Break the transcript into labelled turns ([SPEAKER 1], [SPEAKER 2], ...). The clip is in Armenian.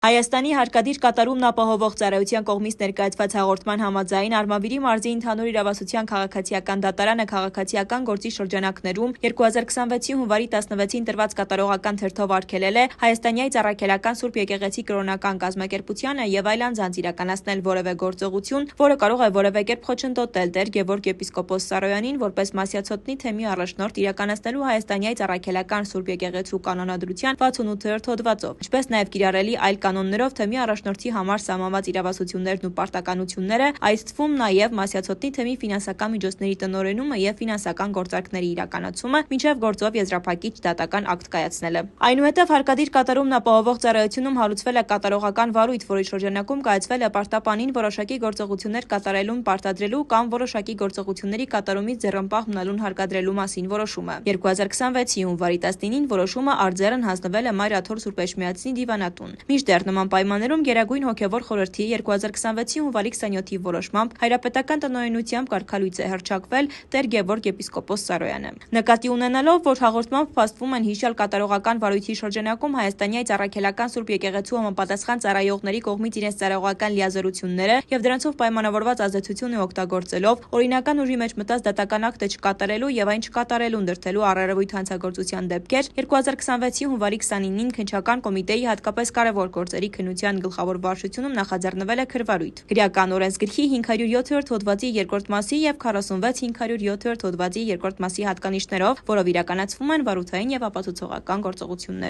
[SPEAKER 1] Հայաստանի հարկադիր կատարումն ապահովող ծառայության կողմից ներկայացված հաղորդման համաձայն Արմավիրի մարզի ընդհանուր իրավասության քաղաքացիական դատարանը քաղաքացիական գործի շրջանակներում 2026-ի հունվարի 16-ին տրված կատարողական թերթով արգելել է Հայաստանյայց Առաքելական Սուրբ Եկեղեցի կրոնական կազմակերպությանը եւ այլ անձանց իրականացնել որևէ գործողություն, որը կարող է որևէ կերպ խոչընդոտել Տեր Գևորգ եպիսկոպոս Սարոյանին որպես Մասյացոտնի թեմի առաջնորդ իրականացնելու Հայաստանյայց Առաքելական Սուրբ Եկեղեցու կանոնադրության 68-րդ հոդվածով, ինչպես նաեւ կիրառելի այլ կանոններով թեմի առաջնորդի համար սահմանված իրավասություններն ու պարտականությունները, այս թվում նաև Մասյացոտնի թեմի ֆինանսական միջոցների տնօրենումը եւ ֆինանսական գործարքների իրականացումը, մինչեւ գործով եզրափակիչ դատական ակտ կայացնելը։ Այնուհետև հարկադիր կատարումն ապահովող ծառայությունում հարուցվել է կատարողական վարույթ, որի շրջանակում կայացվել է պարտապանին որոշակի գործողություններ կատարելուն պարտադրելու կամ որոշակի գործողությունների կատարումից ձեռնպահ մնալուն հարկադրելու մասին որոշումը։ 2026-ի հունվարի 19-ին որոշումը արձեռն հանձնվել է Մայր Աթոռ Սուրբ Էջմիածնի դիվանատուն։ Մինչդեռ նման պայմաններում Գերագույն հոգևոր խորհրդի 2026-ի հունվարի 27-ի որոշմամբ հայրապետական տնօրենությամբ կարգալույծ է հռչակվել Տեր Գևորգ եպիսկոպոս Սարոյանը։ Նկատի ունենալով, որ հաղորդմամբ փաստվում են հիշյալ կատարողական վարույթի շրջանակում Հայաստանյայց Առաքելական Սուրբ Եկեղեցու համապատասխան ծառայողների կողմից իրենց ծառայողական լիազորությունները եւ դրանցով պայմանավորված ազդեցությունը օգտագործելով օրինական ուժի մեջ մտած դատական ակտը չկատարելու եւ այն չկատարելուն դրդելու առերևույթ հանցագործության դեպքեր 2026-ի հունվարի 29-ին քննչական կոմիտեի հատկապես կարևոր գործերի քննության գլխավոր վարչությունում նախաձեռնվել է քրվարույթ։ Քրեական օրենսգրքի 507-րդ հոդվածի 2-րդ մասի եւ 46-507-րդ հոդվածի 2-րդ մասի հատկանիշներով, որով իրականացվում են վարութային եւ ապացուցողական գործողություններ։